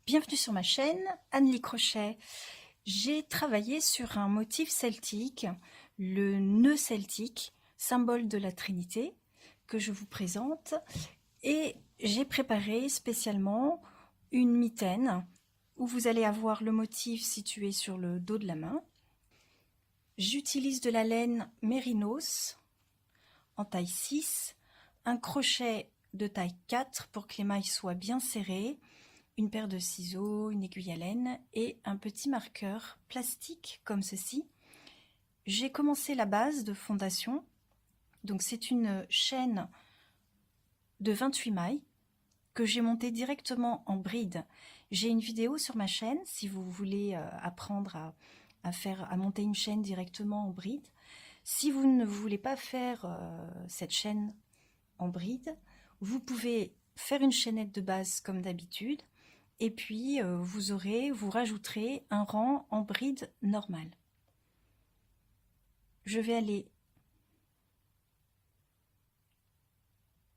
Bienvenue sur ma chaîne, Annelie Crochet. J'ai travaillé sur un motif celtique, le nœud celtique, symbole de la Trinité, que je vous présente. Et j'ai préparé spécialement une mitaine où vous allez avoir le motif situé sur le dos de la main. J'utilise de la laine Mérinos en taille 6, un crochet de taille 4 pour que les mailles soient bien serrées, une paire de ciseaux, une aiguille à laine et un petit marqueur plastique comme ceci. J'ai commencé la base de fondation, donc c'est une chaîne de 28 mailles que j'ai montée directement en bride. J'ai une vidéo sur ma chaîne si vous voulez apprendre à monter une chaîne directement en bride. Si vous ne voulez pas faire cette chaîne en bride, vous pouvez faire une chaînette de base comme d'habitude. Et puis vous rajouterez un rang en bride normale. Je vais aller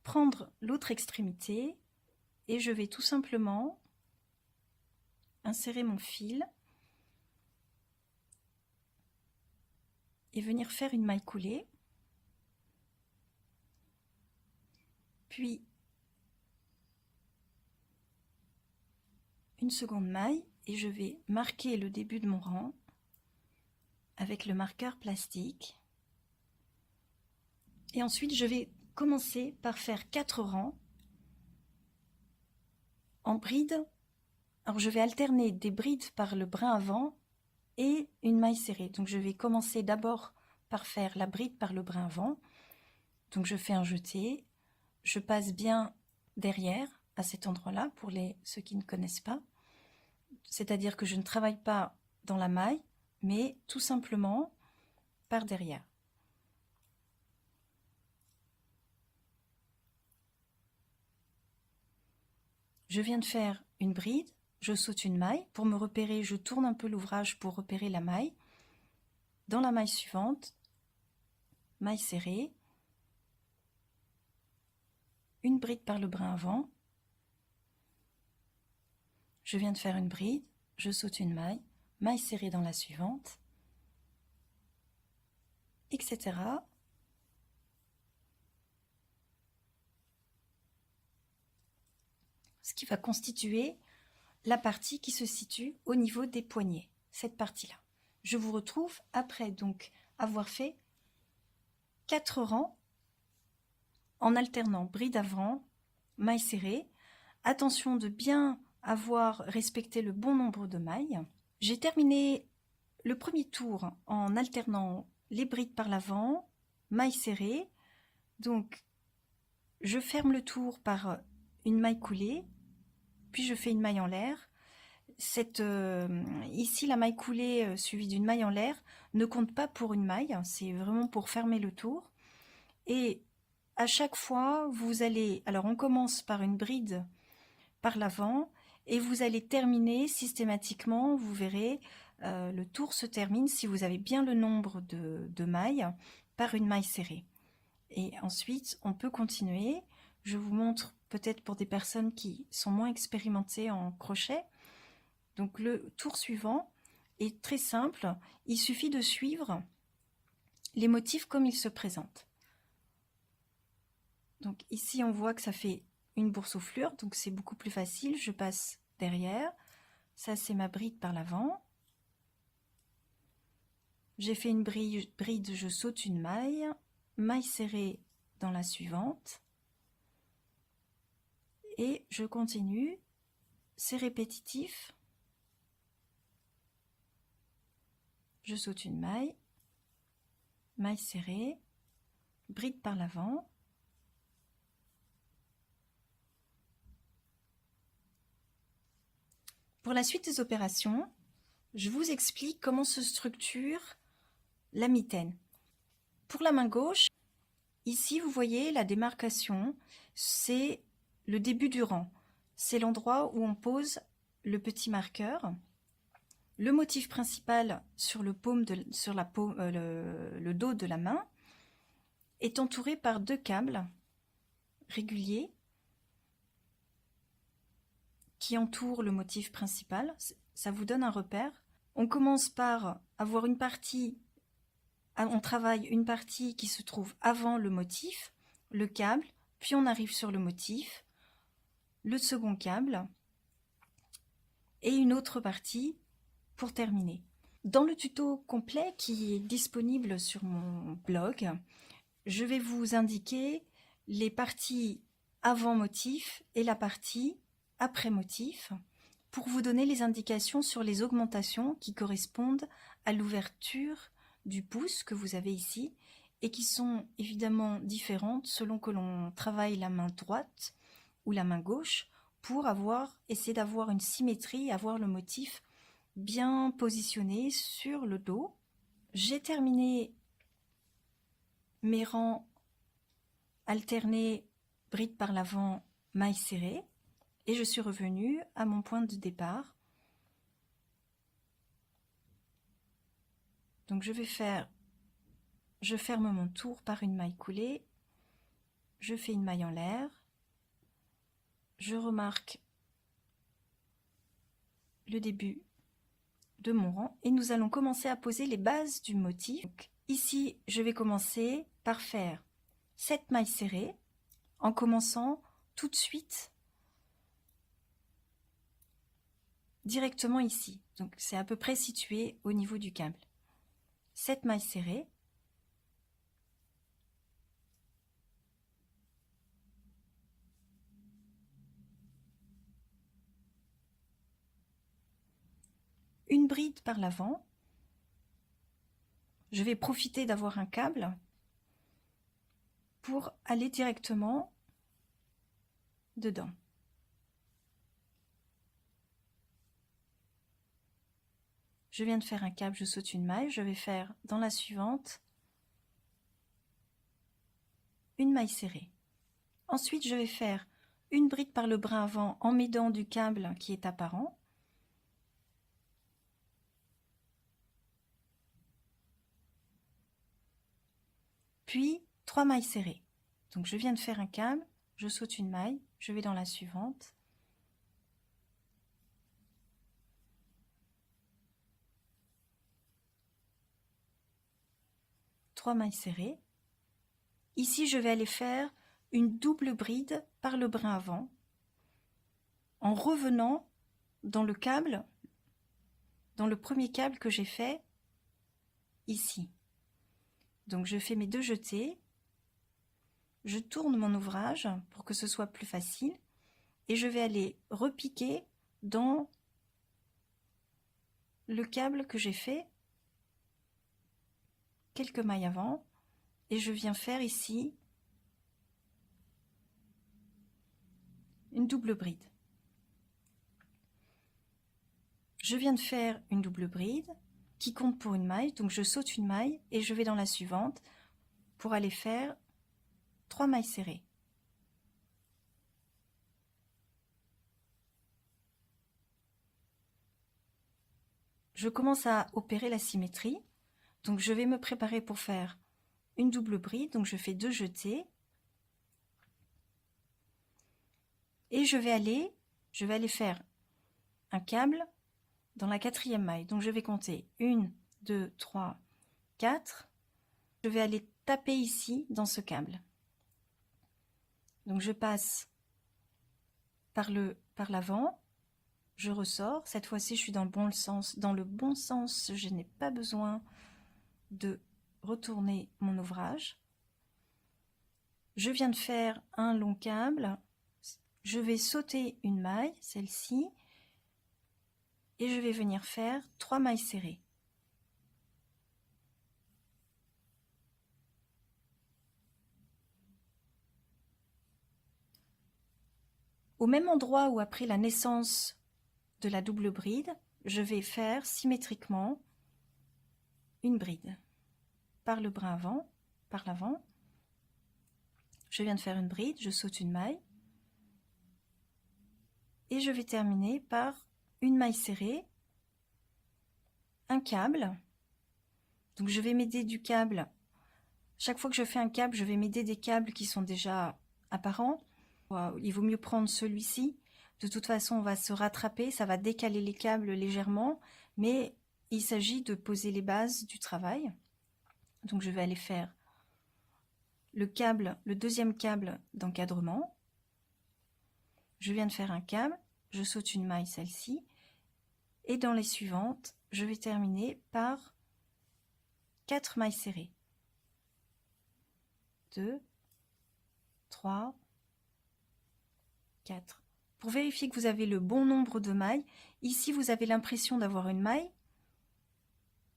prendre l'autre extrémité et je vais tout simplement insérer mon fil et venir faire une maille coulée, puis une seconde maille et je vais marquer le début de mon rang avec le marqueur plastique. Et ensuite je vais commencer par faire 4 rangs en bride. Alors je vais alterner des brides par le brin avant et une maille serrée. Donc je vais commencer d'abord par faire la bride par le brin avant. Donc je fais un jeté, je passe bien derrière à cet endroit-là pour ceux qui ne connaissent pas. C'est-à-dire que je ne travaille pas dans la maille, mais tout simplement par derrière. Je viens de faire une bride, je saute une maille. Pour me repérer, je tourne un peu l'ouvrage pour repérer la maille. Dans la maille suivante, maille serrée, une bride par le brin avant. Je viens de faire une bride, je saute une maille, maille serrée dans la suivante, etc. Ce qui va constituer la partie qui se situe au niveau des poignets, cette partie-là. Je vous retrouve après donc avoir fait 4 rangs en alternant bride avant, maille serrée. Attention de bien avoir respecté le bon nombre de mailles. J'ai terminé le premier tour en alternant les brides par l'avant, maille serrée. Donc je ferme le tour par une maille coulée, puis je fais une maille en l'air. Ici, la maille coulée suivie d'une maille en l'air ne compte pas pour une maille, c'est vraiment pour fermer le tour. Et à chaque fois, alors on commence par une bride par l'avant et vous allez terminer systématiquement, vous verrez, le tour se termine, si vous avez bien le nombre de mailles, par une maille serrée. Et ensuite, on peut continuer. Je vous montre peut-être pour des personnes qui sont moins expérimentées en crochet. Donc le tour suivant est très simple, il suffit de suivre les motifs comme ils se présentent. Donc ici on voit que ça fait une boursouflure, donc c'est beaucoup plus facile, je passe derrière, ça c'est ma bride par l'avant, j'ai fait une bride, je saute une maille, maille serrée dans la suivante, et je continue, c'est répétitif, je saute une maille, maille serrée, bride par l'avant, pour la suite des opérations, je vous explique comment se structure la mitaine. Pour la main gauche, ici vous voyez la démarcation, c'est le début du rang. C'est l'endroit où on pose le petit marqueur. Le motif principal sur le dos de la main est entouré par 2 câbles réguliers qui entourent le motif principal. Ça vous donne un repère. On commence par avoir une partie, on travaille une partie qui se trouve avant le motif, le câble, puis on arrive sur le motif, le second câble et une autre partie pour terminer. Dans le tuto complet qui est disponible sur mon blog, je vais vous indiquer les parties avant motif et la partie après motif pour vous donner les indications sur les augmentations qui correspondent à l'ouverture du pouce que vous avez ici et qui sont évidemment différentes selon que l'on travaille la main droite ou la main gauche pour essayer d'avoir une symétrie, avoir le motif bien positionné sur le dos. J'ai terminé mes rangs alternés bride par l'avant, maille serrée, et je suis revenue à mon point de départ. Donc je ferme mon tour par une maille coulée, je fais une maille en l'air, je remarque le début de mon rang et nous allons commencer à poser les bases du motif. Donc, ici, je vais commencer par faire 7 mailles serrées en commençant tout de suite directement ici. Donc c'est à peu près situé au niveau du câble. 7 mailles serrées. Une bride par l'avant. Je vais profiter d'avoir un câble pour aller directement dedans. Je viens de faire un câble, je saute une maille, je vais faire dans la suivante une maille serrée. Ensuite, je vais faire une bride par le brin avant en m'aidant du câble qui est apparent. Puis 3 mailles serrées. Donc je viens de faire un câble, je saute une maille, je vais dans la suivante. Trois mailles serrées. Ici, je vais aller faire une double bride par le brin avant en revenant dans le câble, dans le premier câble que j'ai fait ici. Donc je fais mes 2 jetés, je tourne mon ouvrage pour que ce soit plus facile et je vais aller repiquer dans le câble que j'ai fait quelques mailles avant et je viens faire ici une double bride. Je viens de faire une double bride qui compte pour une maille, donc je saute une maille et je vais dans la suivante pour aller faire 3 mailles serrées. Je commence à opérer la symétrie, donc je vais me préparer pour faire une double bride, donc je fais 2 jetés et je vais aller faire un câble dans la 4e maille. Donc je vais compter 1, 2, 3, 4. Je vais aller taper ici dans ce câble. Donc je passe par l'avant, je ressors. Cette fois-ci, je suis dans le bon sens. Dans le bon sens, je n'ai pas besoin de retourner mon ouvrage. Je viens de faire un long câble. Je vais sauter une maille, celle-ci, et je vais venir faire 3 mailles serrées. Au même endroit où après la naissance de la double bride, je vais faire symétriquement une bride par le brin avant, par l'avant. Je viens de faire une bride, je saute une maille et je vais terminer par une maille serrée, un câble. Donc je vais m'aider du câble. Chaque fois que je fais un câble, je vais m'aider des câbles qui sont déjà apparents. Il vaut mieux prendre celui-ci. De toute façon, on va se rattraper, ça va décaler les câbles légèrement, mais il s'agit de poser les bases du travail. Donc je vais aller faire le deuxième câble d'encadrement. Je viens de faire un câble, je saute une maille, celle-ci, et dans les suivantes, je vais terminer par 4 mailles serrées. 2, 3, 4. Pour vérifier que vous avez le bon nombre de mailles, ici vous avez l'impression d'avoir une maille,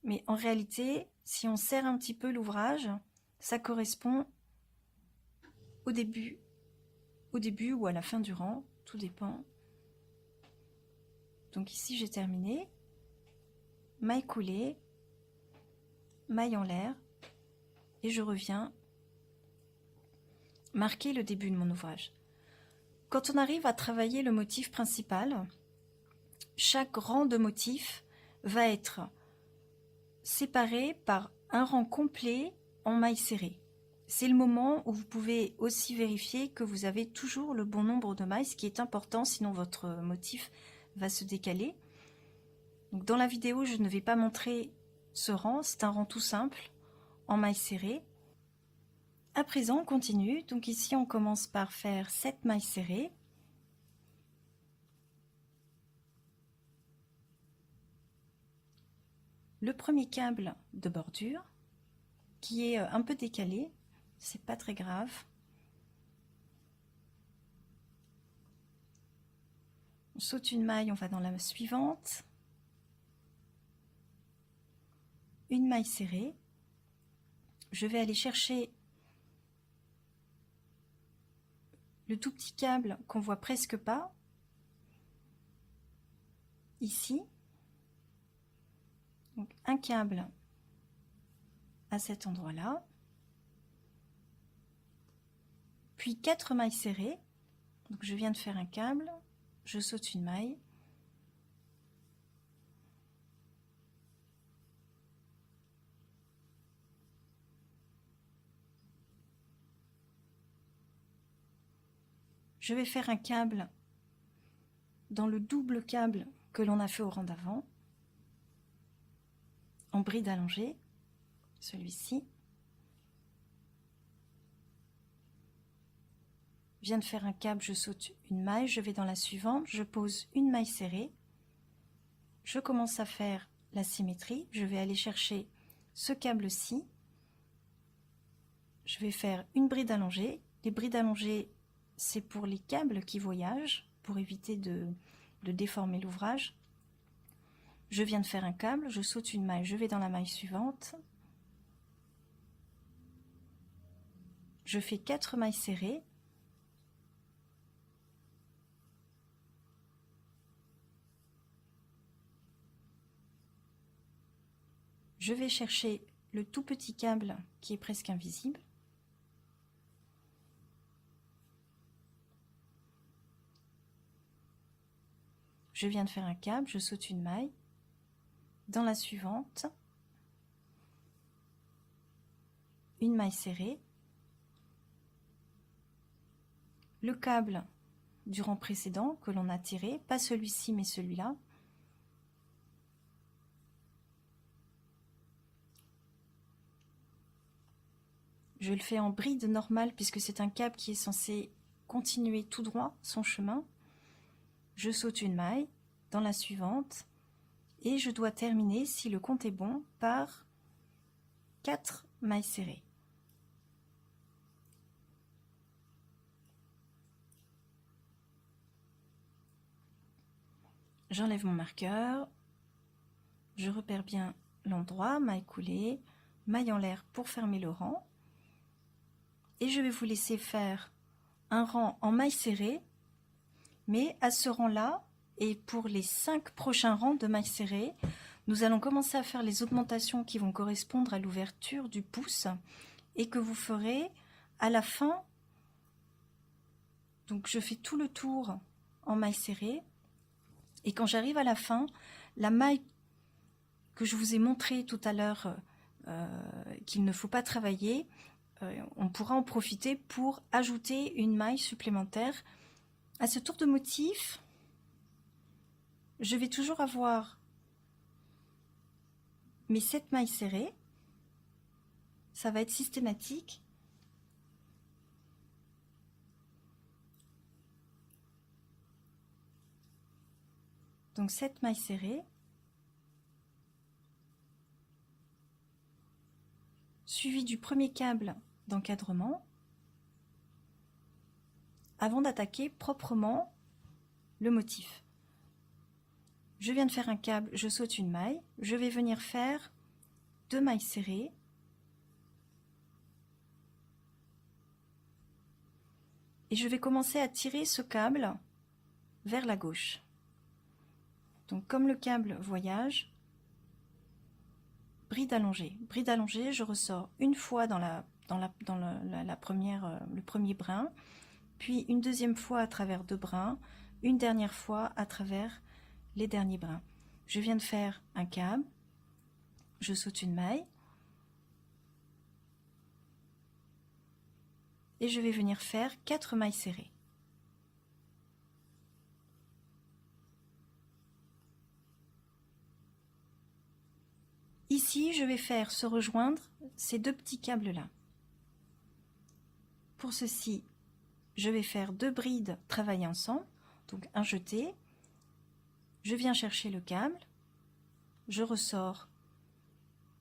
mais en réalité, si on serre un petit peu l'ouvrage, ça correspond au début ou à la fin du rang, tout dépend. Donc ici j'ai terminé, maille coulée, maille en l'air, et je reviens marquer le début de mon ouvrage. Quand on arrive à travailler le motif principal, chaque rang de motif va être séparé par un rang complet en mailles serrées. C'est le moment où vous pouvez aussi vérifier que vous avez toujours le bon nombre de mailles, ce qui est important, sinon votre motif va se décaler. Donc dans la vidéo, je ne vais pas montrer ce rang, c'est un rang tout simple en mailles serrées. À présent, on continue. Donc ici, on commence par faire 7 mailles serrées. Le premier câble de bordure, qui est un peu décalé, c'est pas très grave. On saute une maille, on va dans la suivante. Une maille serrée. Je vais aller chercher le tout petit câble qu'on voit presque pas, ici. Donc un câble à cet endroit-là. Puis 4 mailles serrées. Donc je viens de faire un câble, je saute une maille. Je vais faire un câble dans le double câble que l'on a fait au rang d'avant, en bride allongée, celui-ci. Je viens de faire un câble, je saute une maille, je vais dans la suivante, je pose une maille serrée, je commence à faire la symétrie, je vais aller chercher ce câble-ci, je vais faire une bride allongée. Les brides allongées, c'est pour les câbles qui voyagent, pour éviter de déformer l'ouvrage. Je viens de faire un câble, je saute une maille, je vais dans la maille suivante. Je fais 4 mailles serrées. Je vais chercher le tout petit câble qui est presque invisible. Je viens de faire un câble, je saute une maille. Dans la suivante, une maille serrée. Le câble du rang précédent que l'on a tiré, pas celui-ci mais celui-là. Je le fais en bride normale puisque c'est un câble qui est censé continuer tout droit son chemin. Je saute une maille dans la suivante et je dois terminer, si le compte est bon, par 4 mailles serrées. J'enlève mon marqueur, je repère bien l'endroit, maille coulée, maille en l'air pour fermer le rang. Et je vais vous laisser faire un rang en mailles serrées, mais à ce rang-là, et pour les 5 prochains rangs de mailles serrées, nous allons commencer à faire les augmentations qui vont correspondre à l'ouverture du pouce et que vous ferez à la fin. Donc je fais tout le tour en mailles serrées et quand j'arrive à la fin, la maille que je vous ai montré tout à l'heure qu'il ne faut pas travailler, on pourra en profiter pour ajouter une maille supplémentaire. À ce tour de motif, je vais toujours avoir mes 7 mailles serrées. Ça va être systématique. Donc 7 mailles serrées. Suivi du premier câble d'encadrement avant d'attaquer proprement le motif. Je viens de faire un câble, je saute une maille, je vais venir faire 2 mailles serrées et je vais commencer à tirer ce câble vers la gauche. Donc comme le câble voyage, bride allongée. Bride allongée, je ressors une fois dans le premier brin, puis une deuxième fois à travers 2 brins, une dernière fois à travers les derniers brins. Je viens de faire un câble, je saute une maille et je vais venir faire 4 mailles serrées. Ici, je vais faire se rejoindre ces 2 petits câbles-là. Pour ceci, je vais faire 2 brides travailler ensemble, donc un jeté. Je viens chercher le câble, je ressors,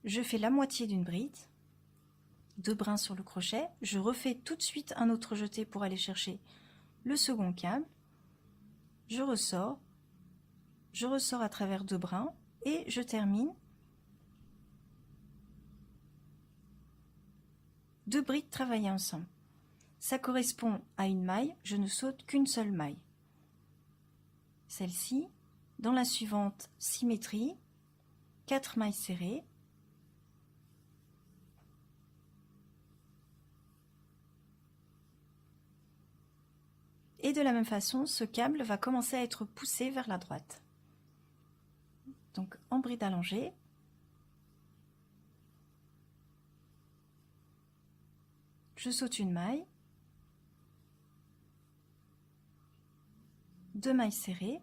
je fais la moitié d'une bride, 2 brins sur le crochet, je refais tout de suite un autre jeté pour aller chercher le second câble, je ressors à travers 2 brins et je termine 2 brides travaillées ensemble. Ça correspond à une maille, je ne saute qu'une seule maille. Celle-ci, dans la suivante, symétrie, 4 mailles serrées. Et de la même façon, ce câble va commencer à être poussé vers la droite. Donc en bride allongée, je saute une maille, 2 mailles serrées,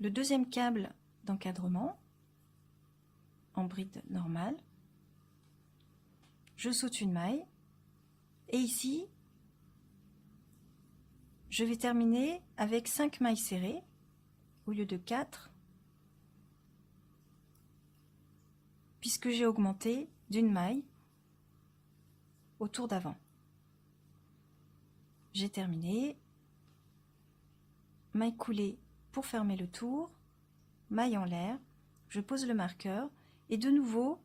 le deuxième câble d'encadrement en bride normale, je saute une maille et ici je vais terminer avec 5 mailles serrées au lieu de 4 puisque j'ai augmenté d'une maille au tour d'avant. J'ai terminé, maille coulée pour fermer le tour, maille en l'air, je pose le marqueur et de nouveau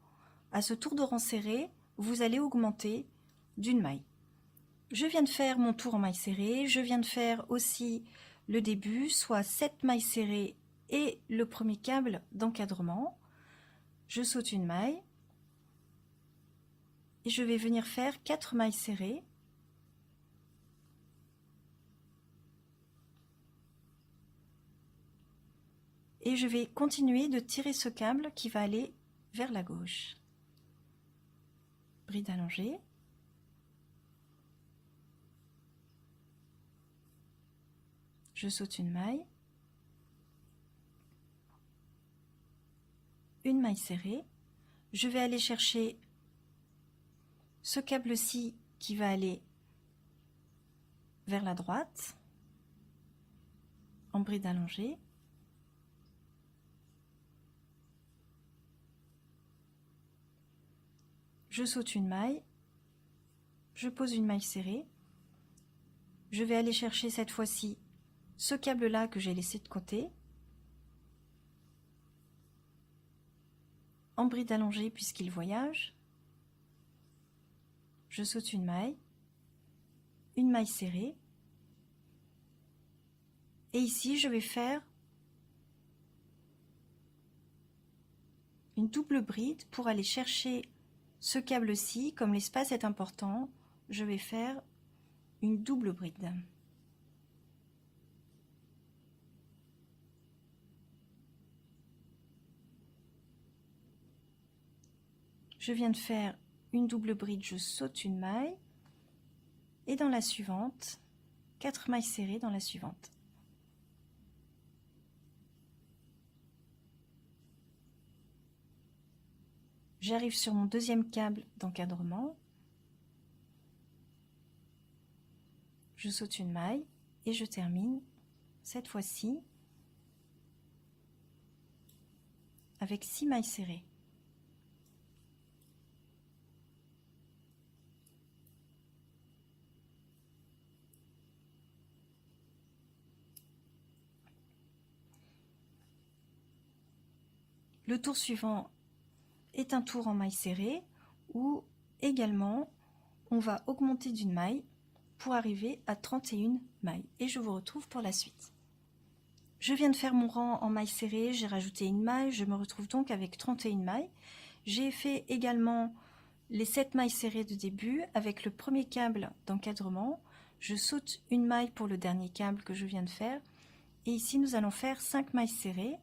à ce tour de rang serré vous allez augmenter d'une maille. Je viens de faire mon tour en maille serrée, je viens de faire aussi le début, soit 7 mailles serrées et le premier câble d'encadrement. Je saute une maille et je vais venir faire 4 mailles serrées. Et je vais continuer de tirer ce câble qui va aller vers la gauche. Bride allongée. Je saute une maille. Une maille serrée. Je vais aller chercher ce câble-ci qui va aller vers la droite en bride allongée. Je saute une maille, je pose une maille serrée, je vais aller chercher cette fois-ci ce câble-là que j'ai laissé de côté, en bride allongée puisqu'il voyage, je saute une maille serrée, et ici je vais faire une double bride pour aller chercher ce câble-ci. Comme l'espace est important, je vais faire une double bride. Je viens de faire une double bride, je saute une maille et dans la suivante, 4 mailles serrées dans la suivante. J'arrive sur mon deuxième câble d'encadrement, je saute une maille et je termine cette fois-ci avec 6 mailles serrées. Le tour suivant est un tour en maille serrée où également on va augmenter d'une maille pour arriver à 31 mailles et je vous retrouve pour la suite. Je viens de faire mon rang en maille serrée, j'ai rajouté une maille, je me retrouve donc avec 31 mailles. J'ai fait également les 7 mailles serrées de début avec le premier câble d'encadrement. Je saute une maille pour le dernier câble que je viens de faire et ici nous allons faire 5 mailles serrées.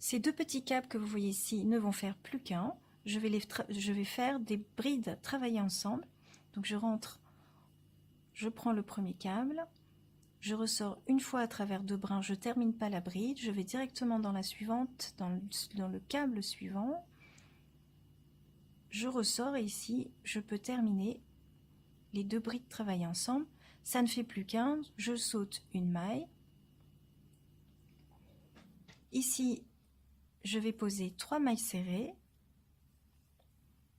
Ces deux petits câbles que vous voyez ici ne vont faire plus qu'un. Je vais faire des brides travaillées ensemble. Donc je rentre, je prends le premier câble, je ressors une fois à travers 2 brins, je termine pas la bride, je vais directement dans la suivante, dans le câble suivant. Je ressors et ici je peux terminer les 2 brides travaillées ensemble. Ça ne fait plus qu'un, je saute une maille. Ici je vais poser 3 mailles serrées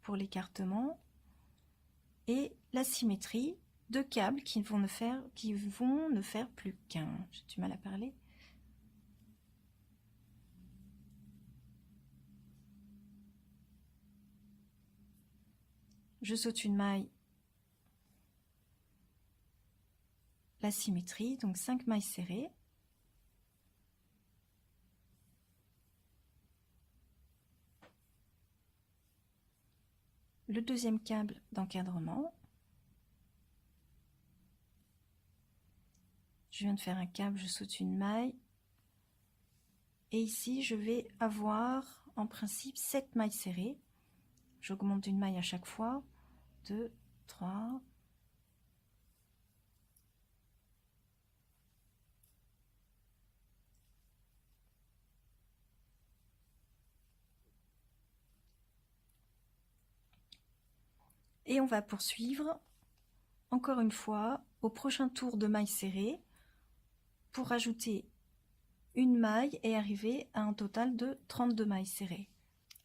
pour l'écartement et la symétrie, 2 câbles qui vont ne faire plus qu'un. J'ai du mal à parler. Je saute une maille, la symétrie, donc 5 mailles serrées. Le deuxième câble d'encadrement. Je viens de faire un câble, je saute une maille. Et ici, je vais avoir en principe 7 mailles serrées. J'augmente d'une maille à chaque fois. 2, 3. Et on va poursuivre encore une fois au prochain tour de mailles serrées pour rajouter une maille et arriver à un total de 32 mailles serrées.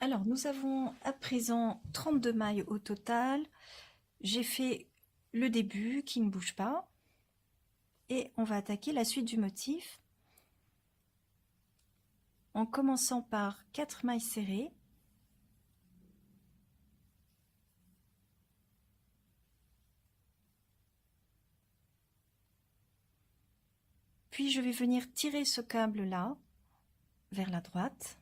Alors nous avons à présent 32 mailles au total. J'ai fait le début qui ne bouge pas et on va attaquer la suite du motif en commençant par 4 mailles serrées. Puis je vais venir tirer ce câble là vers la droite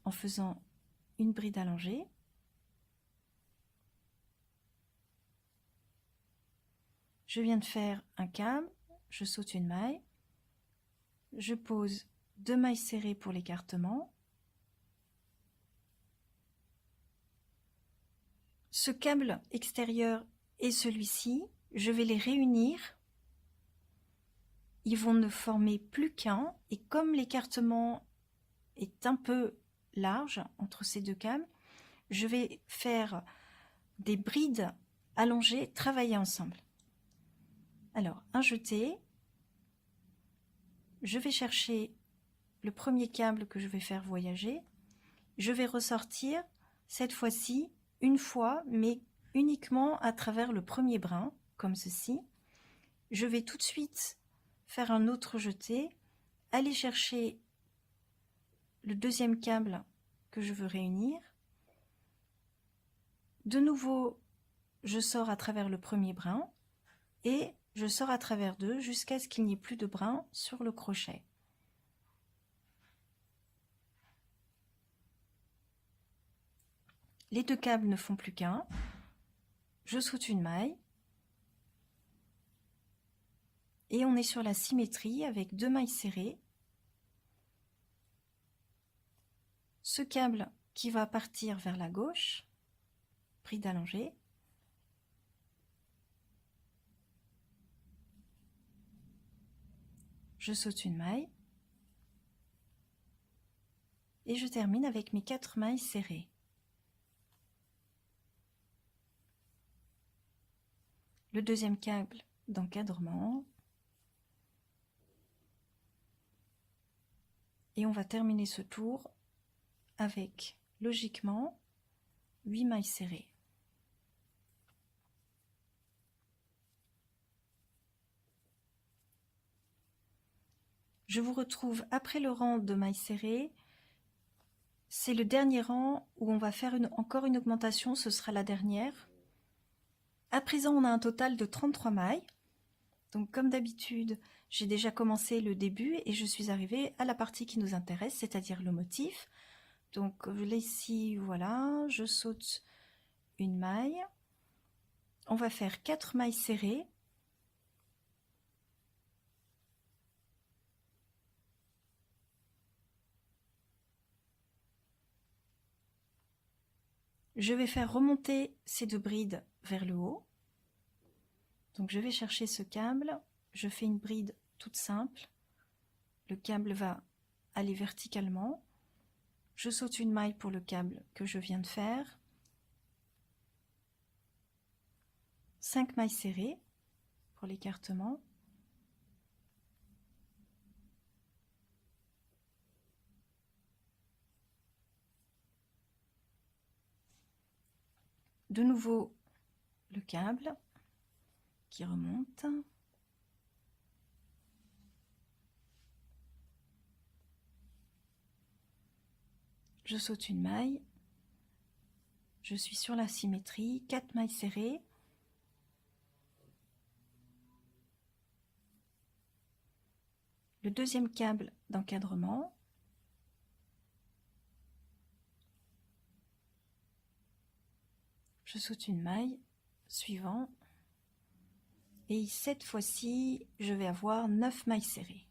en faisant une bride allongée. Je viens de faire un câble, je saute une maille, je pose 2 mailles serrées pour l'écartement. Ce câble extérieur et celui-ci, je vais les réunir. Ils vont ne former plus qu'un et comme l'écartement est un peu large entre ces 2 câbles, je vais faire des brides allongées travaillées ensemble. Alors, un jeté, je vais chercher le premier câble que je vais faire voyager, je vais ressortir cette fois-ci une fois, mais uniquement à travers le premier brin, comme ceci. Je vais tout de suite faire un autre jeté, aller chercher le deuxième câble que je veux réunir. De nouveau, je sors à travers le premier brin et je sors à travers 2 jusqu'à ce qu'il n'y ait plus de brin sur le crochet. Les 2 câbles ne font plus qu'un. Je saute une maille et on est sur la symétrie avec 2 mailles serrées. Ce câble qui va partir vers la gauche, bride allongée. Je saute une maille et je termine avec mes 4 mailles serrées. Le deuxième câble d'encadrement. Et on va terminer ce tour avec, logiquement, 8 mailles serrées. Je vous retrouve après le rang de mailles serrées. C'est le dernier rang où on va faire encore une augmentation, ce sera la dernière. À présent, on a un total de 33 mailles. Donc comme d'habitude, j'ai déjà commencé le début et je suis arrivée à la partie qui nous intéresse, c'est-à-dire le motif. Donc là ici, voilà, je saute une maille. On va faire 4 mailles serrées. Je vais faire remonter ces 2 brides vers le haut. Donc je vais chercher ce câble, je fais une bride toute simple. Le câble va aller verticalement. Je saute une maille pour le câble que je viens de faire. 5 mailles serrées pour l'écartement. De nouveau le câble qui remonte. Je saute une maille. Je suis sur la symétrie, 4 mailles serrées. Le deuxième câble d'encadrement. Je saute une maille, suivant. Et cette fois-ci, je vais avoir 9 mailles serrées.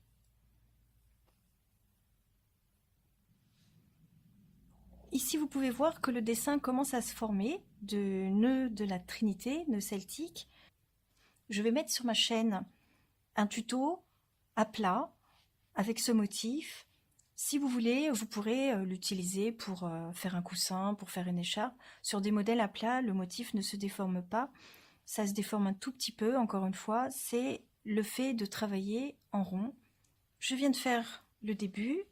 Ici, vous pouvez voir que le dessin commence à se former de nœuds de la Trinité, nœuds celtiques. Je vais mettre sur ma chaîne un tuto à plat avec ce motif. Si vous voulez, vous pourrez l'utiliser pour faire un coussin, pour faire une écharpe. Sur des modèles à plat, le motif ne se déforme pas. Ça se déforme un tout petit peu, encore une fois. C'est le fait de travailler en rond. Je viens de faire le début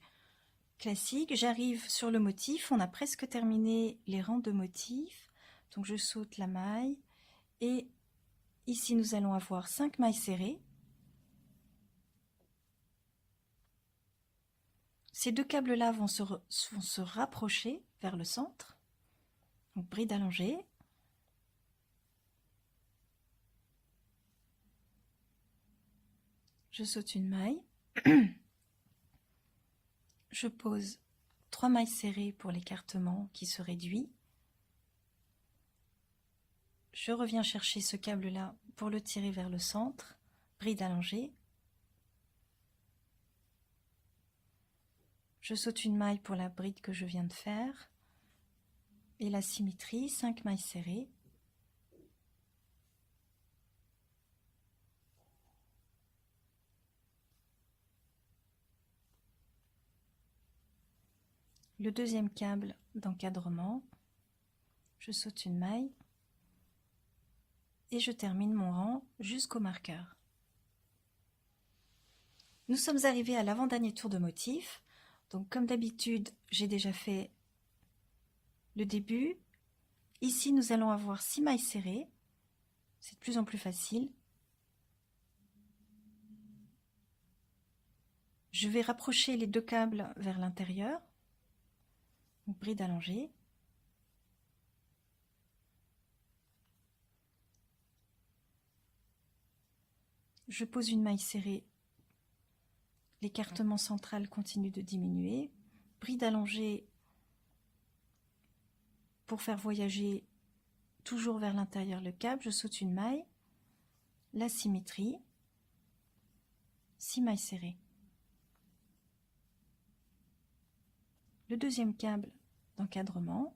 classique. J'arrive sur le motif. On a presque terminé les rangs de motifs. Donc je saute la maille. Et ici, nous allons avoir 5 mailles serrées. Ces 2 câbles-là vont se rapprocher vers le centre. Donc bride allongée. Je saute une maille. Je pose 3 mailles serrées pour l'écartement qui se réduit. Je reviens chercher ce câble-là pour le tirer vers le centre. Bride allongée. Je saute une maille pour la bride que je viens de faire. Et la symétrie, 5 mailles serrées. Le deuxième câble d'encadrement. Je saute une maille. Et je termine mon rang jusqu'au marqueur. Nous sommes arrivés à l'avant-dernier tour de motif. Donc comme d'habitude, j'ai déjà fait le début. Ici, nous allons avoir 6 mailles serrées. C'est de plus en plus facile. Je vais rapprocher les 2 câbles vers l'intérieur. Bride allongée. Je pose une maille serrée. L'écartement central continue de diminuer. Bride allongée pour faire voyager toujours vers l'intérieur le câble. Je saute une maille. La symétrie. 6 mailles serrées. Le deuxième câble d'encadrement.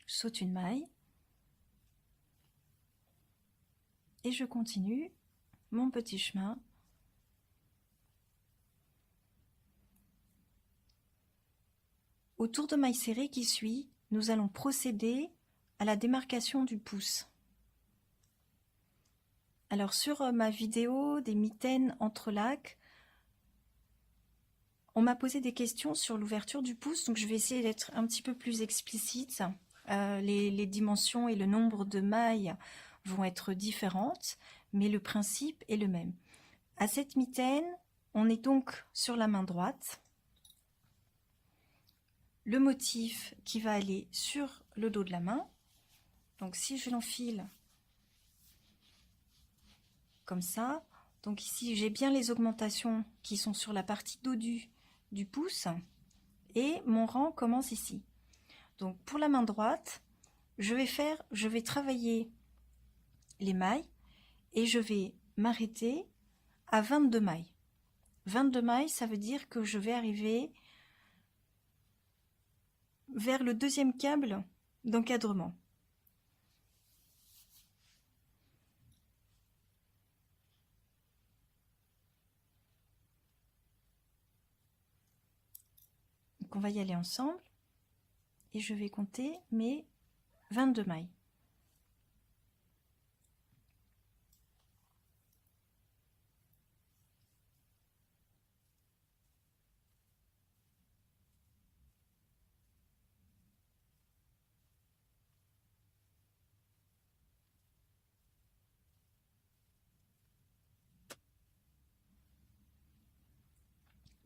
Je saute une maille et je continue mon petit chemin. Au tour de maille serrée qui suit, nous allons procéder à la démarcation du pouce. Alors sur ma vidéo des mitaines entrelacs, on m'a posé des questions sur l'ouverture du pouce, donc je vais essayer d'être un petit peu plus explicite. Les dimensions et le nombre de mailles vont être différentes, mais le principe est le même. À cette mitaine, on est donc sur la main droite. Le motif qui va aller sur le dos de la main. Donc si je l'enfile comme ça, donc ici j'ai bien les augmentations qui sont sur la partie dodue du pouce et mon rang commence ici. Donc pour la main droite, je vais travailler les mailles et je vais m'arrêter à 22 mailles. 22 mailles, ça veut dire que je vais arriver vers le deuxième câble d'encadrement. Donc on va y aller ensemble et je vais compter mes 22 mailles.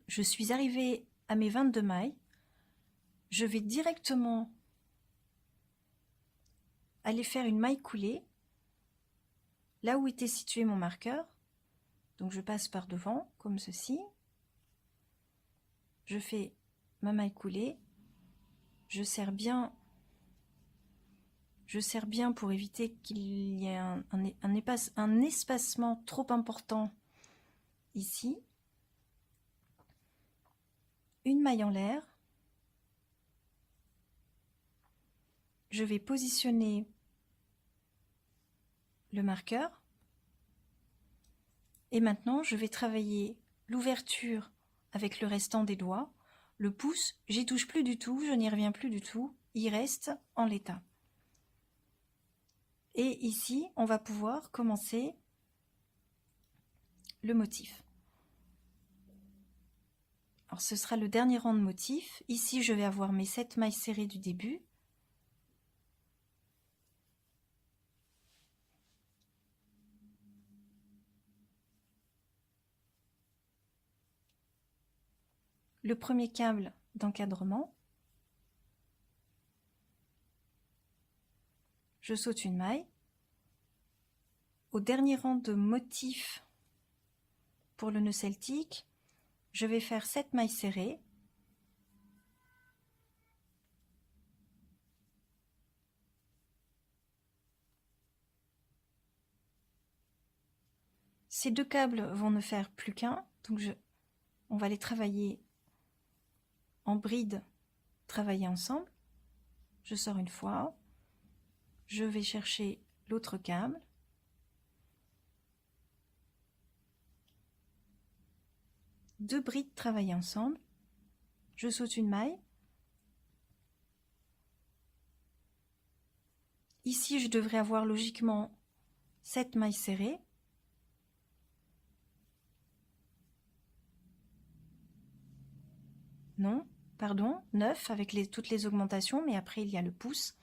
Je suis arrivée à mes 22 mailles. Je vais directement aller faire une maille coulée là où était situé mon marqueur. Donc je passe par devant comme ceci. Je fais ma maille coulée. Je serre bien pour éviter qu'il y ait un espacement trop important ici. Une maille en l'air. Je vais positionner le marqueur. Et maintenant, je vais travailler l'ouverture avec le restant des doigts. Le pouce, j'y touche plus du tout, je n'y reviens plus du tout. Il reste en l'état. Et ici, on va pouvoir commencer le motif. Alors, ce sera le dernier rang de motif. Ici, je vais avoir mes 7 mailles serrées du début. Le premier câble d'encadrement. Je saute une maille. Au dernier rang de motif pour le nœud celtique, je vais faire 7 mailles serrées. Ces deux câbles vont ne faire plus qu'un, donc on va les travailler en bride, travailler ensemble. Je sors une fois, je vais chercher l'autre câble. Deux brides travaillées ensemble. Je saute une maille. Ici, je devrais avoir logiquement 7 mailles serrées. Non, pardon, 9 avec toutes les augmentations, mais après il y a le pouce.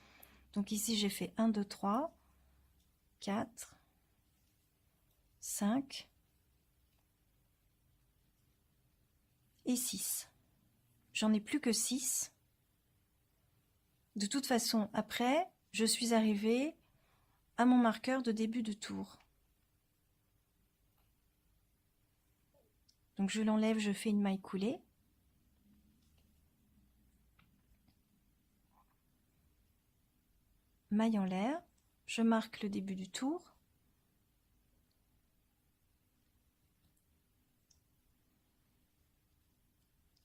Donc ici j'ai fait 1, 2, 3, 4, 5 et 6. J'en ai plus que 6. De toute façon, après, je suis arrivée à mon marqueur de début de tour. Donc je l'enlève, je fais une maille coulée. Maille en l'air, je marque le début du tour.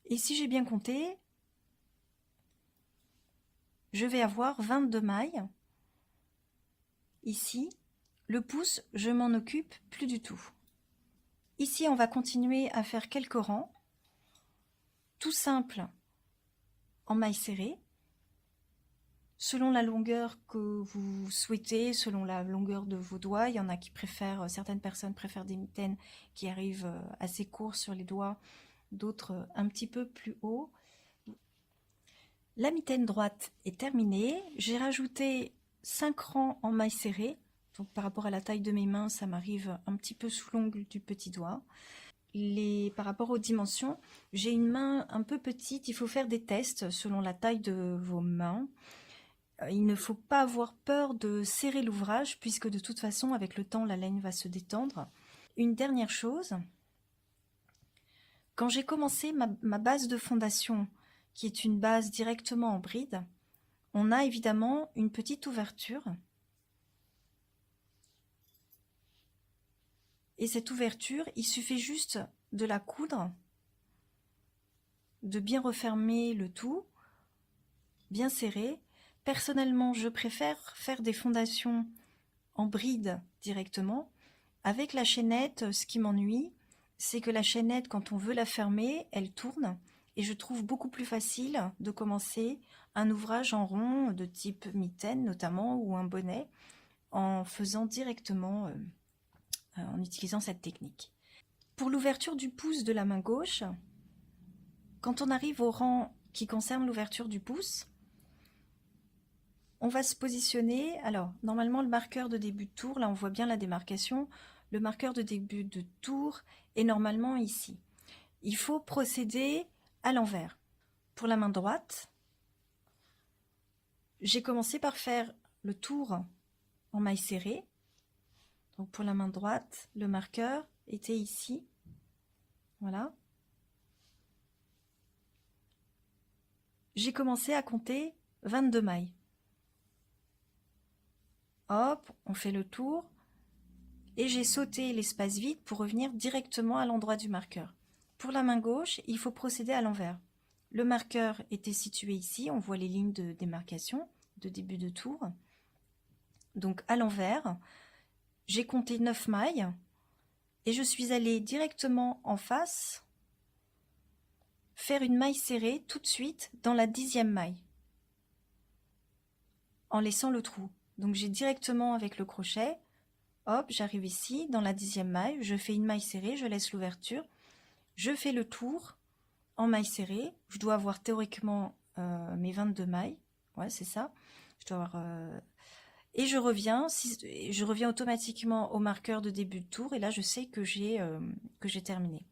Et si j'ai bien compté, je vais avoir 22 mailles. Ici, le pouce, je m'en occupe plus du tout. Ici, on va continuer à faire quelques rangs, tout simple, en mailles serrées, selon la longueur que vous souhaitez, selon la longueur de vos doigts. Il y en a qui préfèrent, certaines personnes préfèrent des mitaines qui arrivent assez courts sur les doigts, d'autres un petit peu plus haut. La mitaine droite est terminée. J'ai rajouté 5 rangs en mailles serrées. Donc par rapport à la taille de mes mains, ça m'arrive un petit peu sous l'ongle du petit doigt. Par rapport aux dimensions, j'ai une main un peu petite. Il faut faire des tests selon la taille de vos mains. Il ne faut pas avoir peur de serrer l'ouvrage puisque de toute façon, avec le temps, la laine va se détendre. Une dernière chose, quand j'ai commencé ma base de fondation, qui est une base directement en bride, on a évidemment une petite ouverture. Et cette ouverture, il suffit juste de la coudre, de bien refermer le tout, bien serré. Personnellement, je préfère faire des fondations en bride directement. Avec la chaînette, ce qui m'ennuie, c'est que la chaînette, quand on veut la fermer, elle tourne. Et je trouve beaucoup plus facile de commencer un ouvrage en rond de type mitaine notamment, ou un bonnet, en faisant directement, en utilisant cette technique. Pour l'ouverture du pouce de la main gauche, quand on arrive au rang qui concerne l'ouverture du pouce, on va se positionner. Alors, normalement, le marqueur de début de tour, là on voit bien la démarcation, le marqueur de début de tour est normalement ici. Il faut procéder à l'envers. Pour la main droite, j'ai commencé par faire le tour en maille serrée. Donc pour la main droite, le marqueur était ici. Voilà. J'ai commencé à compter 22 mailles. Hop, on fait le tour. Et j'ai sauté l'espace vide pour revenir directement à l'endroit du marqueur. Pour la main gauche, il faut procéder à l'envers. Le marqueur était situé ici, on voit les lignes de démarcation de début de tour. Donc à l'envers, j'ai compté 9 mailles et je suis allée directement en face faire une maille serrée tout de suite dans la 10e maille en laissant le trou. Donc j'ai directement avec le crochet, hop, j'arrive ici dans la 10e maille, je fais une maille serrée, je laisse l'ouverture, je fais le tour en maille serrée. Je dois avoir théoriquement mes 22 mailles, ouais c'est ça, je dois avoir et je reviens automatiquement au marqueur de début de tour et là je sais que j'ai terminé.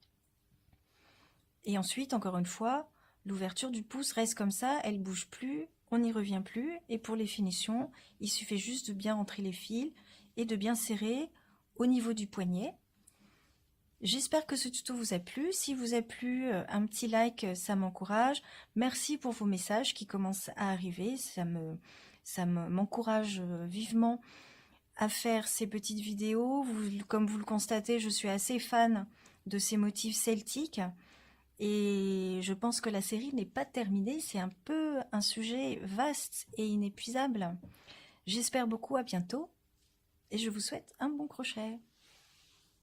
Et ensuite, encore une fois, l'ouverture du pouce reste comme ça, elle bouge plus, on n'y revient plus. Et pour les finitions, il suffit juste de bien rentrer les fils et de bien serrer au niveau du poignet. J'espère que ce tuto vous a plu. Si vous a plu, un petit like, ça m'encourage. Merci pour vos messages qui commencent à arriver. Ça m'encourage vivement à faire ces petites vidéos. Comme vous le constatez, je suis assez fan de ces motifs celtiques. Et je pense que la série n'est pas terminée, c'est un peu un sujet vaste et inépuisable. J'espère beaucoup, à bientôt, et je vous souhaite un bon crochet.